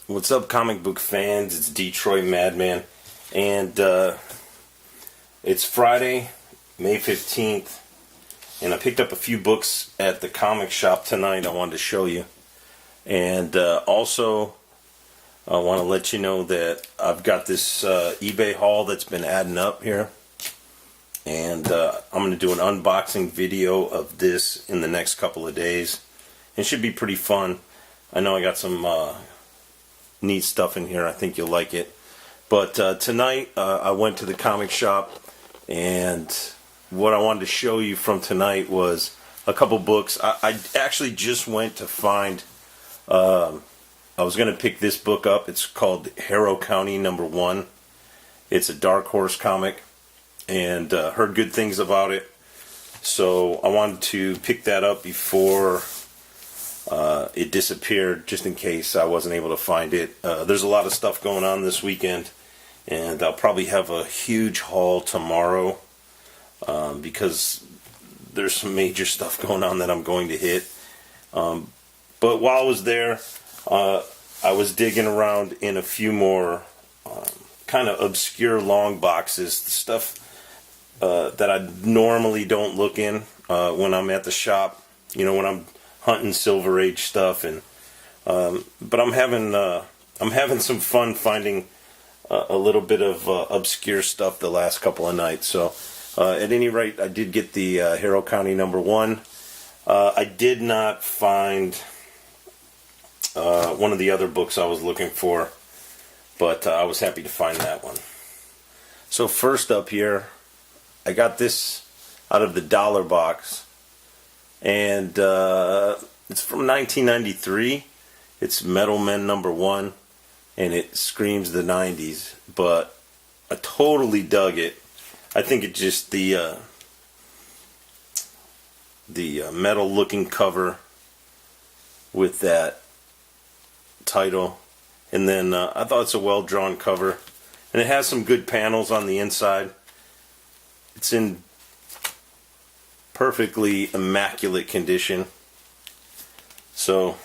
What's up, comic book fans? It's Detroit Madman, and it's Friday, May 15th, and I picked up a few books at the comic shop tonight I wanted to show you. And also, I want to let you know that I've got this eBay haul that's been adding up here, and I'm going to do an unboxing video of this in the next couple of days. It should be pretty fun. I know I got some neat stuff in here. I think you'll like it. But tonight I went to the comic shop, and what I wanted to show you from tonight was a couple books. I actually just went to find, I was going to pick this book up. It's called Harrow County #1. It's a Dark Horse comic, and heard good things about it. So I wanted to pick that up before it disappeared, just in case I wasn't able to find it. There's a lot of stuff going on this weekend, and I'll probably have a huge haul tomorrow because there's some major stuff going on that I'm going to hit. But while I was there, I was digging around in a few more kind of obscure long boxes, stuff that I normally don't look in when I'm at the shop. You know, when I'm hunting Silver Age stuff, and but I'm having some fun finding a little bit of obscure stuff the last couple of nights. So at any rate, I did get the Harrow County #1. I did not find one of the other books I was looking for, but I was happy to find that one. So first up here, I got this out of the dollar box. And it's from 1993. It's Metal Men #1, and it screams the 90s. But I totally dug it. I think it just the metal-looking cover with that title, and then I thought it's a well-drawn cover, and it has some good panels on the inside. It's in perfectly immaculate condition, so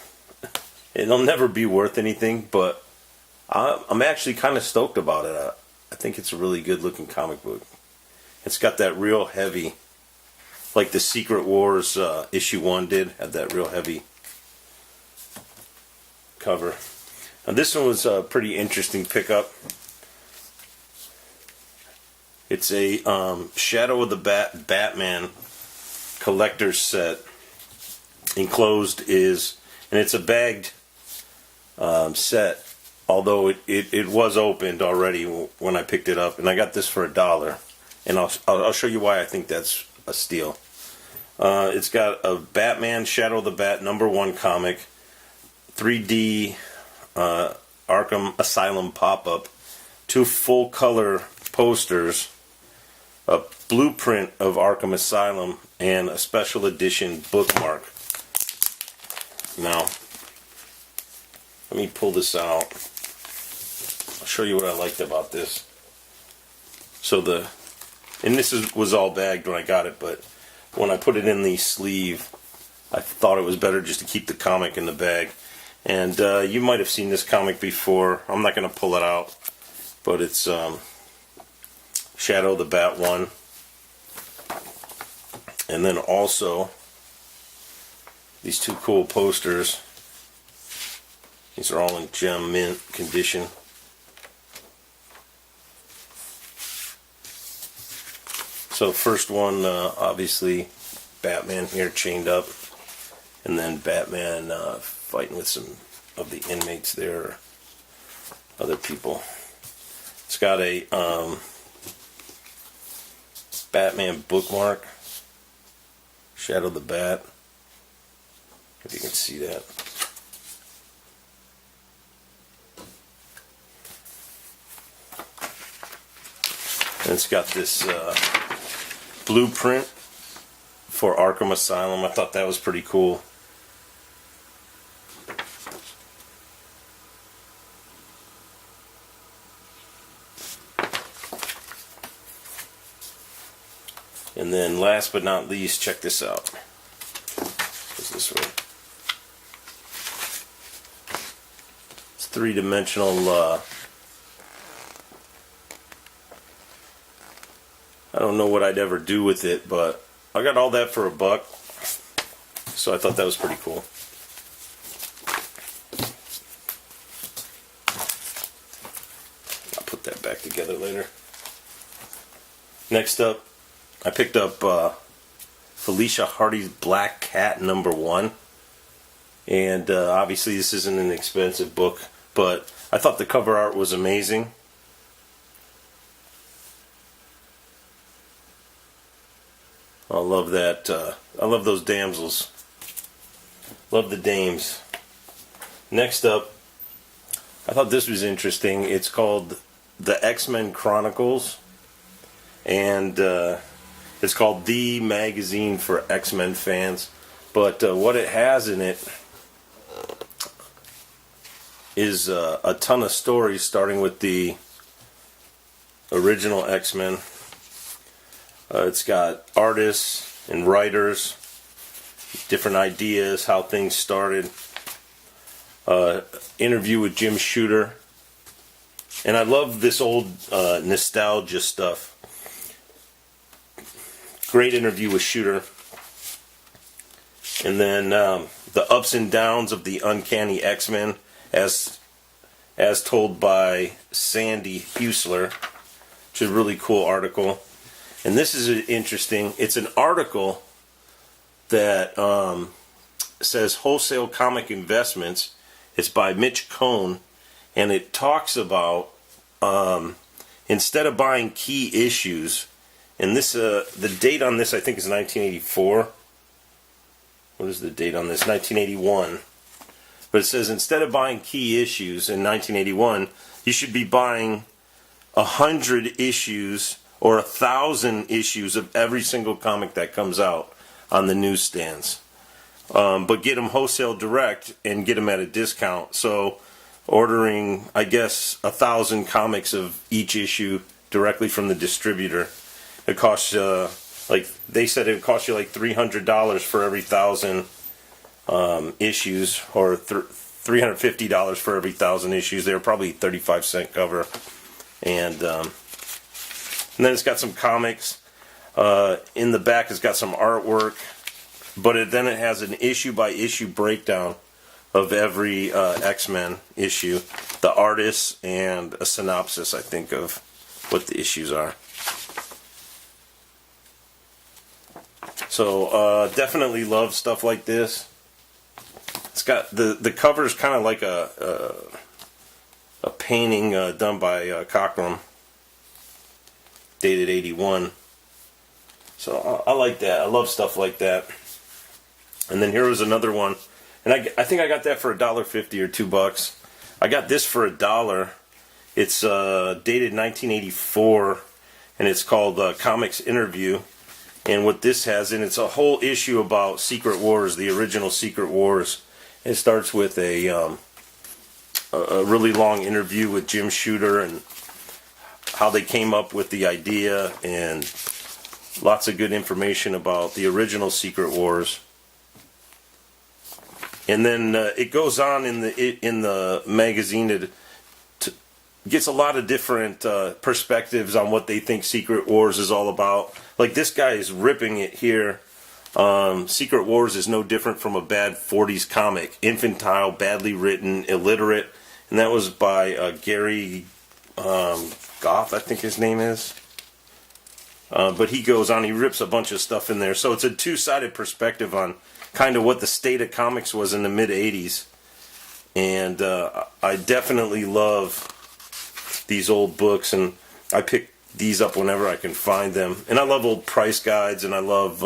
it'll never be worth anything, but I'm actually kind of stoked about it. I think it's a really good looking comic book. It's got that real heavy, like the Secret Wars issue 1 did, had that real heavy cover. Now this one was a pretty interesting pickup. It's a Shadow of the Batman collector's set. Enclosed is, and it's a bagged set, although it was opened already when I picked it up, and I got this for $1, and I'll show you why I think that's a steal. It's got a Batman Shadow of the Bat #1 comic, 3D Arkham Asylum pop-up, 2 full color posters, a blueprint of Arkham Asylum, and a special edition bookmark. Now, let me pull this out. I'll show you what I liked about this. So and this was all bagged when I got it, but when I put it in the sleeve, I thought it was better just to keep the comic in the bag. And you might have seen this comic before. I'm not going to pull it out, but it's Shadow of the Bat 1. And then also these 2 cool posters. These are all in gem mint condition. So first one, obviously Batman here chained up, and then Batman fighting with some of the inmates there, other people. It's got a Batman bookmark, Shadow of the Bat, if you can see that. And it's got this blueprint for Arkham Asylum. I thought that was pretty cool. And then last but not least, check this out. Goes this way. It's three-dimensional, I don't know what I'd ever do with it, but I got all that for $1, so I thought that was pretty cool. I'll put that back together later. Next up, I picked up Felicia Hardy's Black Cat #1. And obviously this isn't an expensive book, but I thought the cover art was amazing. I love that. I love those damsels. Love the dames. Next up, I thought this was interesting. It's called The X-Men Chronicles. And it's called The Magazine for X-Men Fans. But what it has in it is a ton of stories, starting with the original X-Men. It's got artists and writers, different ideas, how things started. Interview with Jim Shooter. And I love this old nostalgia stuff. Great interview with Shooter. And then the ups and downs of the Uncanny X-Men, as told by Sandy Husler, which is a really cool article. And this is interesting. It's an article that says Wholesale Comic Investments. It's by Mitch Cohn, and it talks about instead of buying key issues, and this the date on this I think is 1984. What is the date on this? 1981. But it says instead of buying key issues in 1981, you should be buying 100 issues or 1,000 issues of every single comic that comes out on the newsstands. But get them wholesale direct and get them at a discount. So ordering, I guess, 1,000 comics of each issue directly from the distributor, it costs like they said it would cost you like $300 for every 1,000 issues, or $350 for every 1,000 issues. They're probably 35-cent cover, and then it's got some comics. In the back, it's got some artwork, but then it has an issue-by-issue breakdown of every X-Men issue, the artists, and a synopsis, I think, of what the issues are. So definitely love stuff like this. It's got the cover is kind of like a painting done by Cockrum, dated 81. So I like that. I love stuff like that. And then here was another one, and I think I got that for $1.50 or $2. I got this for $1. It's dated 1984, and it's called Comics Interview. And what this has, and it's a whole issue about Secret Wars, the original Secret Wars. It starts with a really long interview with Jim Shooter and how they came up with the idea, and lots of good information about the original Secret Wars. And then it goes on in the magazine. It gets a lot of different perspectives on what they think Secret Wars is all about. Like this guy is ripping it here. Secret Wars is no different from a bad 40s comic. Infantile, badly written, illiterate. And that was by Gary Goff, I think his name is. But he goes on, he rips a bunch of stuff in there. So it's a two-sided perspective on kind of what the state of comics was in the mid-80s. And I definitely love these old books, and I pick these up whenever I can find them. And I love old price guides, and I love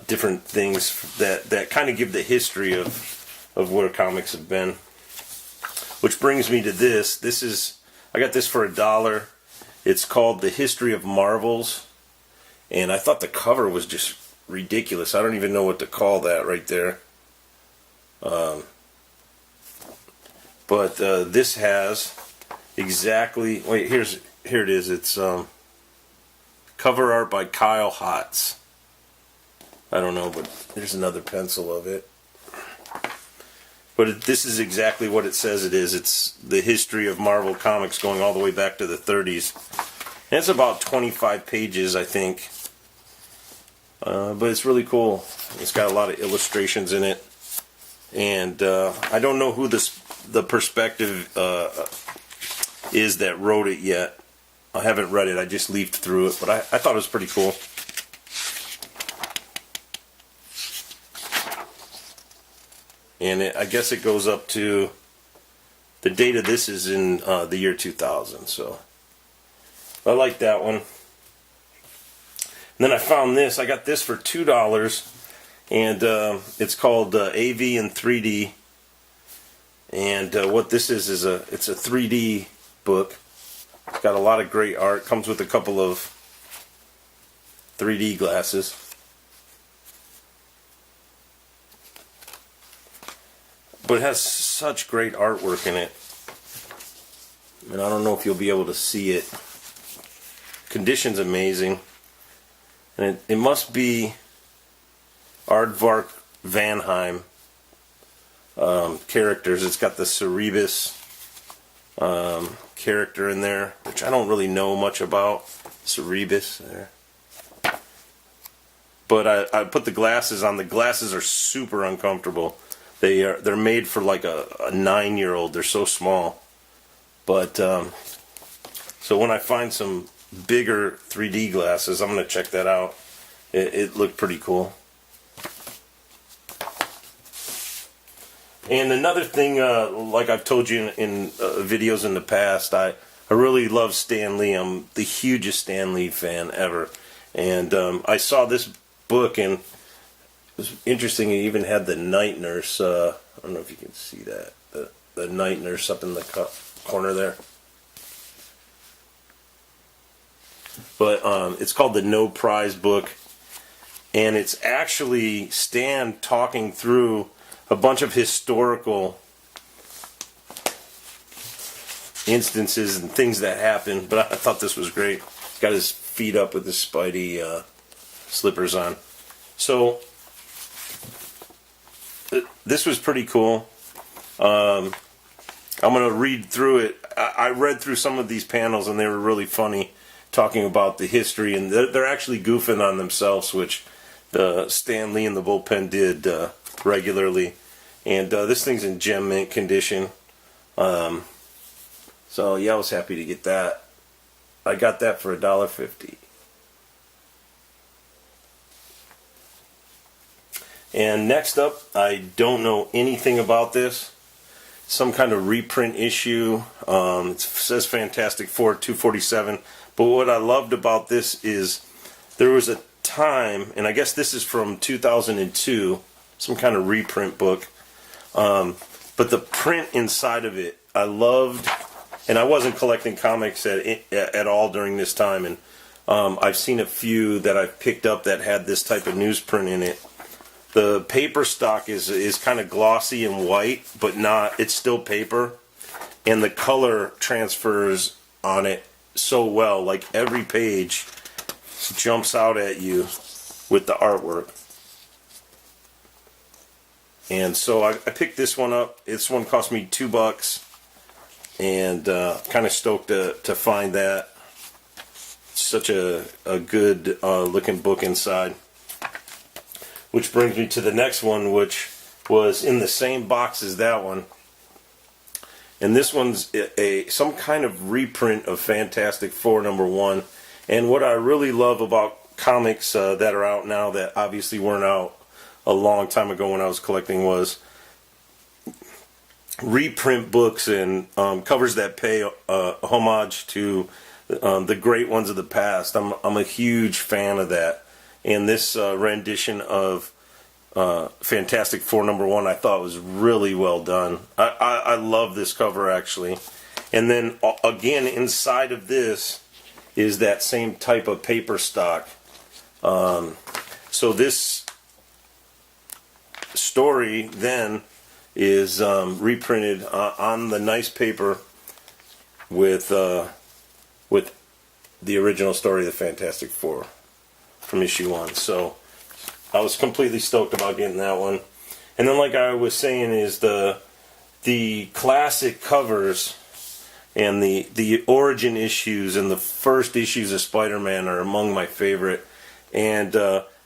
different things that kind of give the history of where comics have been. Which brings me to this. I got this for $1. It's called The History of Marvels, and I thought the cover was just ridiculous. I don't even know what to call that right there. But this has exactly. Wait, here it is. It's cover art by Kyle Hotz. I don't know, but there's another pencil of it. But this is exactly what it says it is. It's the history of Marvel Comics going all the way back to the 30s. And it's about 25 pages, I think. But it's really cool. It's got a lot of illustrations in it. And I don't know who the perspective is that wrote it yet. I haven't read it. I just leafed through it. But I thought it was pretty cool. And I guess it goes up to, the date of this is in the year 2000. So I like that one. And then I found this. I got this for $2. And it's called AV in 3D. And what this is it's a 3D book. It's got a lot of great art. Comes with a couple of 3D glasses. But it has such great artwork in it. And I don't know if you'll be able to see it. Condition's amazing. And it must be Aardvark Vanheim characters. It's got the Cerebus character in there, which I don't really know much about. Cerebus there. But I put the glasses on. The glasses are super uncomfortable. They're made for like a 9-year-old. They're so small. But so when I find some bigger 3D glasses, I'm gonna check that out. It looked pretty cool. And another thing, like I've told you in videos in the past, I really love Stan Lee. I'm the hugest Stan Lee fan ever. And I saw this book, and it was interesting. It even had the night nurse. I don't know if you can see that. The night nurse up in the corner there. But it's called the No Prize book. And it's actually Stan talking through a bunch of historical instances and things that happened. But I thought this was great. He's got his feet up with his Spidey slippers on. So this was pretty cool. I'm going to read through it. I read through some of these panels, and they were really funny, talking about the history, and they're actually goofing on themselves, which the Stan Lee and the Bullpen did regularly. And this thing's in gem mint condition. So yeah, I was happy to get that. I got that for $1.50. And next up, I don't know anything about this. Some kind of reprint issue. It says Fantastic Four 247. But what I loved about this is there was a time, and I guess this is from 2002, some kind of reprint book. But the print inside of it, I loved, and I wasn't collecting comics at all during this time, and I've seen a few that I've picked up that had this type of newsprint in it. The paper stock is kind of glossy and white, but not, it's still paper, and the color transfers on it so well. Like every page jumps out at you with the artwork. And so I picked this one up. This one cost me $2, and kind of stoked to find that. It's such a good looking book inside. Which brings me to the next one, which was in the same box as that one. And this one's some kind of reprint of Fantastic Four #1. And what I really love about comics that are out now that obviously weren't out a long time ago when I was collecting was reprint books and covers that pay homage to the great ones of the past. I'm a huge fan of that. And this rendition of Fantastic Four #1 I thought was really well done. I love this cover actually. And then again inside of this is that same type of paper stock. So this story then is reprinted on the nice paper with the original story of the Fantastic Four from issue 1. So I was completely stoked about getting that one. And then like I was saying is the the classic covers and the origin issues and the first issues of Spider-Man are among my favorite. And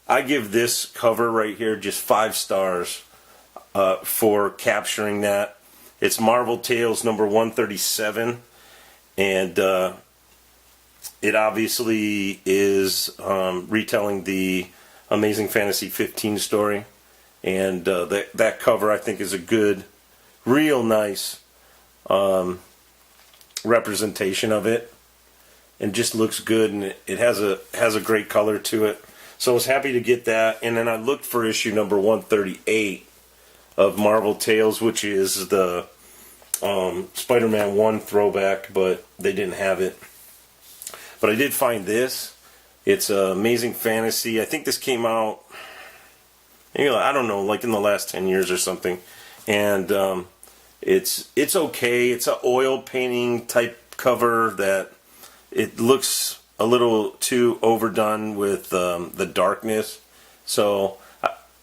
I give this cover right here just 5 stars for capturing that. It's Marvel Tales number 137, and it obviously is retelling the Amazing Fantasy 15 story. And that cover, I think, is a good, real nice representation of it, and just looks good, and it has a great color to it. So I was happy to get that. And then I looked for issue number 138 of Marvel Tales, which is the Spider-Man 1 throwback, but they didn't have it. But I did find this. It's Amazing Fantasy. I think this came out, I don't know, like in the last 10 years or something. And it's okay. It's an oil painting type cover that it looks a little too overdone with the darkness. So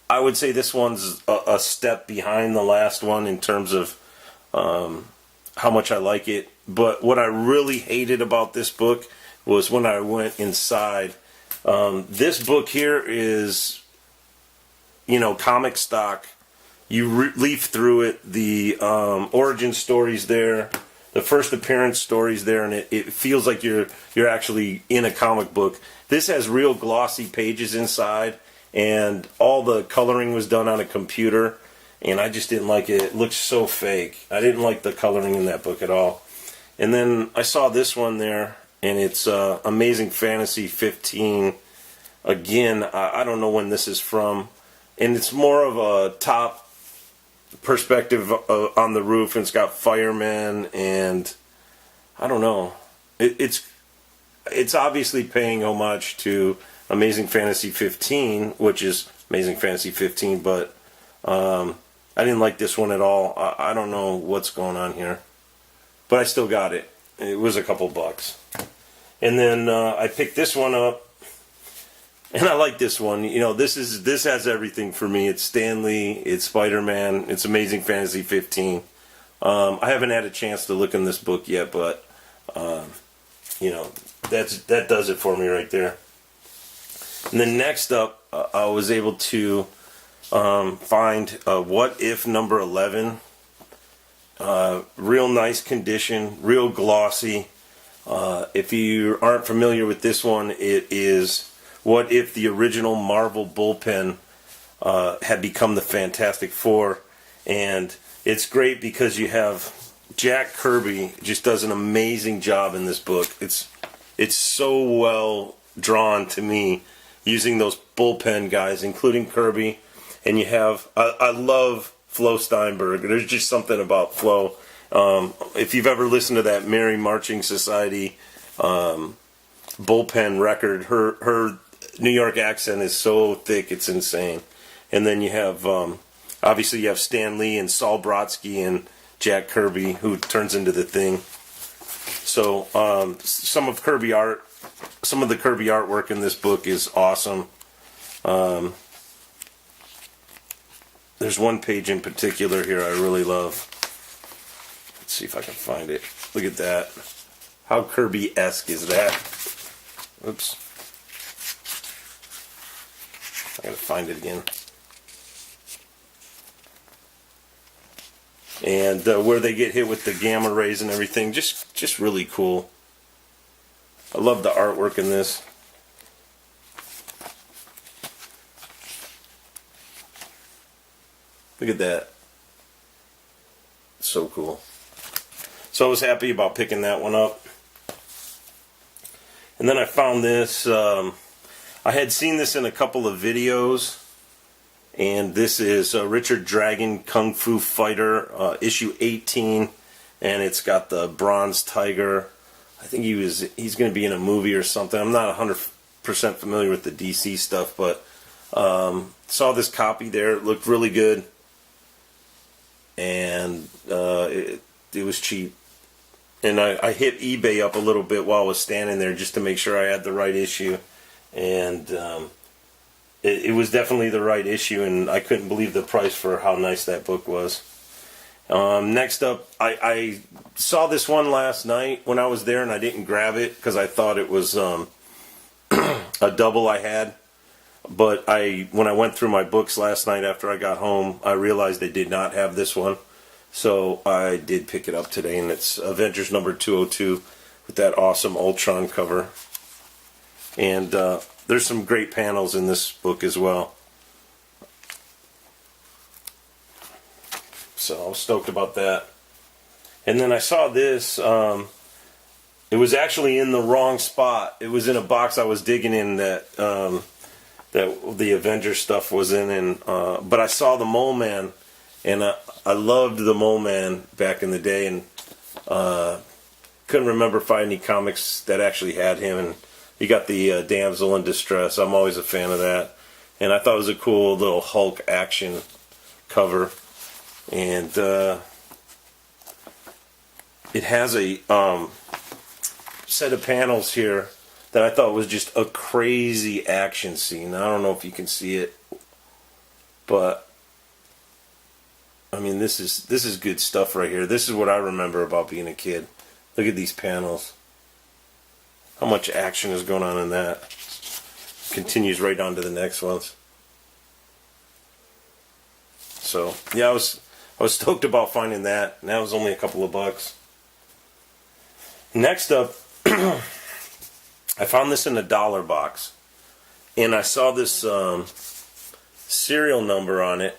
I would say this one's a step behind the last one in terms of how much I like it. But what I really hated about this book was when I went inside. This book here is, comic stock. You leaf through it. The origin story's there. The first appearance story's there, and it feels like you're actually in a comic book. This has real glossy pages inside, and all the coloring was done on a computer, and I just didn't like it. It looks so fake. I didn't like the coloring in that book at all. And then I saw this one there, and it's Amazing Fantasy 15. Again, I don't know when this is from, and it's more of a top perspective on the roof, and it's got firemen, and I don't know. It's obviously paying homage to Amazing Fantasy 15, which is Amazing Fantasy 15, but I didn't like this one at all. I don't know what's going on here, but I still got it. It was a couple bucks. And then I picked this one up, and I like this one. This has everything for me. It's Stan Lee, it's Spider-Man, it's Amazing Fantasy 15. I haven't had a chance to look in this book yet, but that does it for me right there. And then next up, I was able to find What If number 11. Real nice condition, real glossy. If you aren't familiar with this one, it is what if the original Marvel bullpen had become the Fantastic Four. And it's great because you have Jack Kirby just does an amazing job in this book. It's so well drawn to me, using those bullpen guys, including Kirby. And you have, I love Flo Steinberg. There's just something about Flo. If you've ever listened to that Merry Marching Society bullpen record, her New York accent is so thick, it's insane. And then you have, obviously you have Stan Lee and Saul Brodsky and Jack Kirby, who turns into the Thing. So some of the Kirby artwork in this book is awesome. There's one page in particular here I really love. Let's see if I can find it. Look at that. How Kirby-esque is that? Oops. I gotta find it again. And where they get hit with the gamma rays and everything, just really cool. I love the artwork in this. Look at that. So cool. So I was happy about picking that one up. And then I found this. I had seen this in a couple of videos. And this is Richard Dragon Kung Fu Fighter, issue 18. And it's got the bronze tiger. I think he's going to be in a movie or something. I'm not 100% familiar with the DC stuff, but saw this copy there. It looked really good. And it was cheap. And I hit eBay up a little bit while I was standing there just to make sure I had the right issue. And it was definitely the right issue, and I couldn't believe the price for how nice that book was. Next up, I saw this one last night when I was there, and I didn't grab it because I thought it was a double I had. But when I went through my books last night after I got home, I realized they did not have this one. So I did pick it up today, and it's Avengers number 202 with that awesome Ultron cover. And there's some great panels in this book as well. So I was stoked about that. And then I saw this. It was actually in the wrong spot. It was in a box I was digging in that that the Avengers stuff was in. And but I saw the Mole Man, and I loved the Mole Man back in the day, and couldn't remember finding any comics that actually had him. And you got the Damsel in Distress. I'm always a fan of that. And I thought it was a cool little Hulk action cover. And it has a set of panels here that I thought was just a crazy action scene. I don't know if you can see it, but I mean, this is good stuff right here. This is what I remember about being a kid. Look at these panels. How much action is going on in that? Continues right on to the next ones. So yeah, I was stoked about finding that, and that was only a couple of bucks. Next up, I found this in a dollar box, and I saw this serial number on it.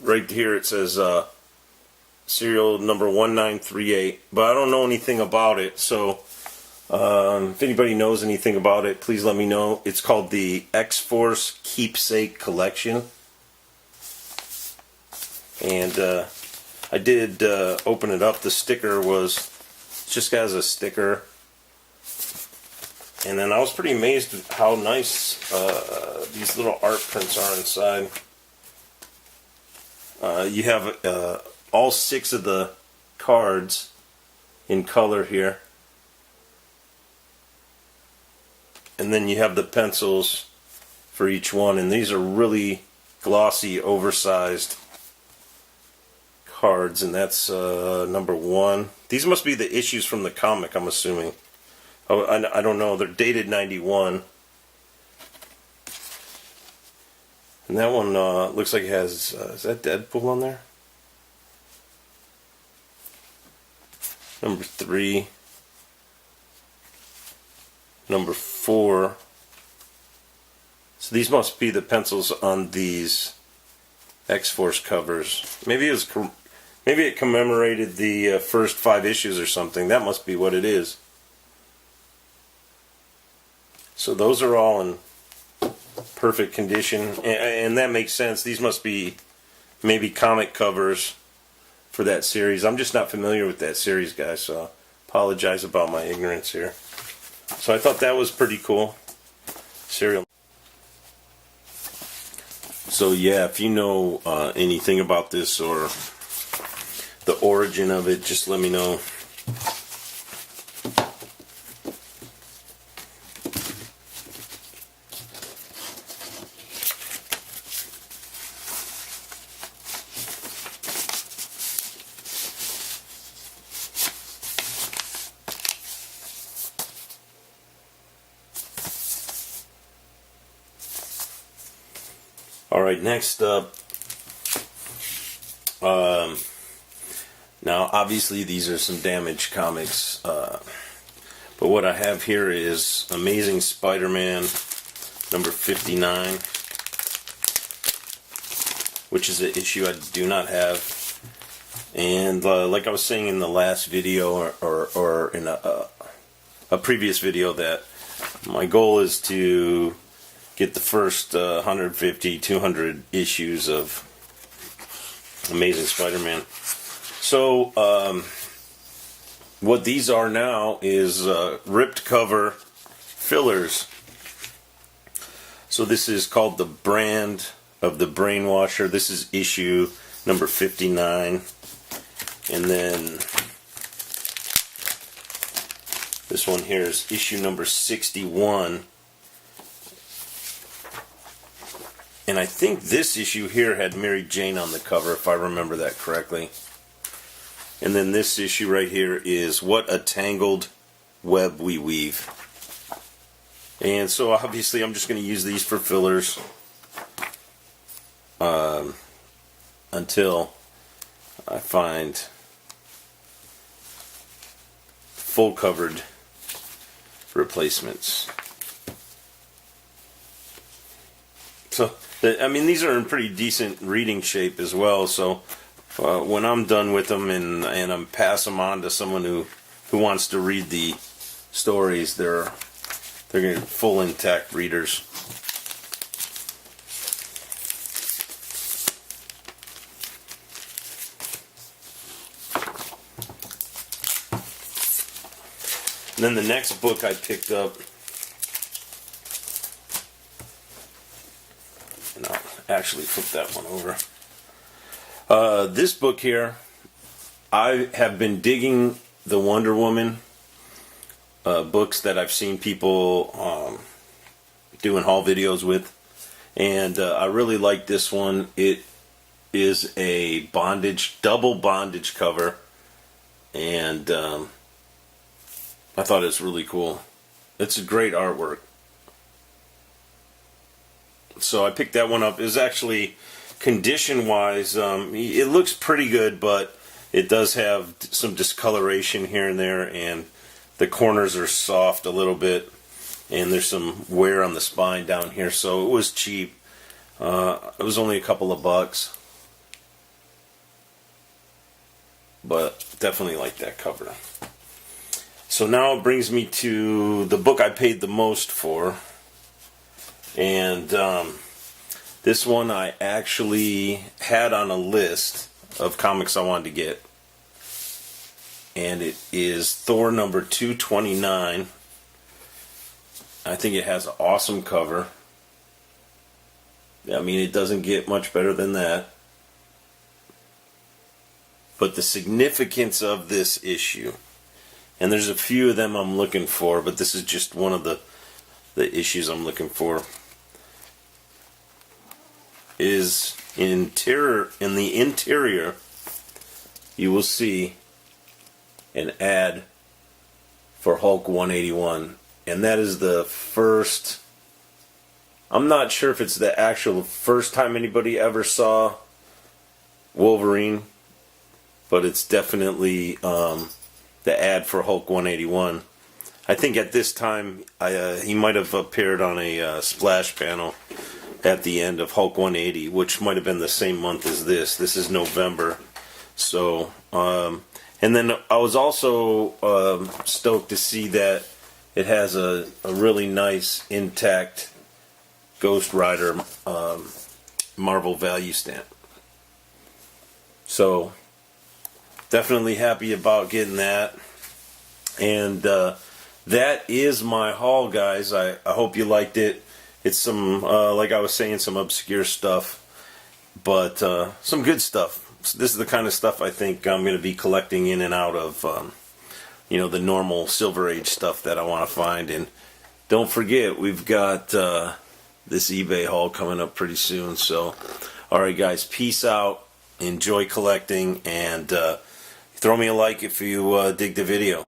Right here it says serial number 1938, but I don't know anything about it, so if anybody knows anything about it, please let me know. It's called the X-Force Keepsake Collection. And I did open it up. The sticker just has a sticker. And then I was pretty amazed at how nice these little art prints are inside. You have all 6 of the cards in color here. And then you have the pencils for each one. And these are really glossy, oversized cards, and that's number 1. These must be the issues from the comic, I'm assuming. Oh, I don't know. They're dated 91. And that one looks like it has, is that Deadpool on there? Number 3. Number 4. So these must be the pencils on these X-Force covers. Maybe it commemorated the first 5 issues or something. That must be what it is. So those are all in perfect condition, and that makes sense. These must be maybe comic covers for that series. I'm just not familiar with that series, guys, so I apologize about my ignorance here. So I thought that was pretty cool. Serial. So yeah, if you know anything about this or the origin of it, just let me know. Alright, next up, now obviously these are some damaged comics, but what I have here is Amazing Spider-Man number 59, which is an issue I do not have, and like I was saying in the last video or in a previous video, that my goal is to get the first 150, 200 issues of Amazing Spider-Man. So, what these are now is ripped cover fillers. So this is called The Brand of the Brainwasher. This is issue number 59. And then this one here is issue number 61. And I think this issue here had Mary Jane on the cover, if I remember that correctly. And then this issue right here is What a Tangled Web We Weave. And so obviously I'm just going to use these for fillers until I find full covered replacements. So, I mean, these are in pretty decent reading shape as well, so when I'm done with them and I'm pass them on to someone who wants to read the stories, they're going to be full intact readers. And then the next book I picked up, and I'll actually flip that one over. This book here, I have been digging the Wonder Woman books that I've seen people doing haul videos with, and I really like this one. It is a double bondage cover, and I thought it's really cool. It's a great artwork. So I picked that one up. It was actually, condition-wise, it looks pretty good, but it does have some discoloration here and there, and the corners are soft a little bit, and there's some wear on the spine down here, so it was cheap. It was only a couple of bucks, but definitely like that cover. So now it brings me to the book I paid the most for, and this one I actually had on a list of comics I wanted to get, and it is Thor number 229. I think it has an awesome cover. I mean, it doesn't get much better than that. But the significance of this issue, and there's a few of them I'm looking for, but this is just one of the issues I'm looking for, is in the interior you will see an ad for Hulk 181, and that is the first, I'm not sure if it's the actual first time anybody ever saw Wolverine, but it's definitely the ad for Hulk 181. I think at this time he might have appeared on a splash panel at the end of Hulk 180, which might have been the same month as this. This is November. So, and then I was also stoked to see that it has a really nice intact Ghost Rider Marvel value stamp. So, definitely happy about getting that. And that is my haul, guys. I hope you liked it. It's some, like I was saying, some obscure stuff, but some good stuff. So this is the kind of stuff I think I'm going to be collecting in and out of, the normal Silver Age stuff that I want to find. And don't forget, we've got this eBay haul coming up pretty soon. So, alright guys, peace out, enjoy collecting, and throw me a like if you dig the video.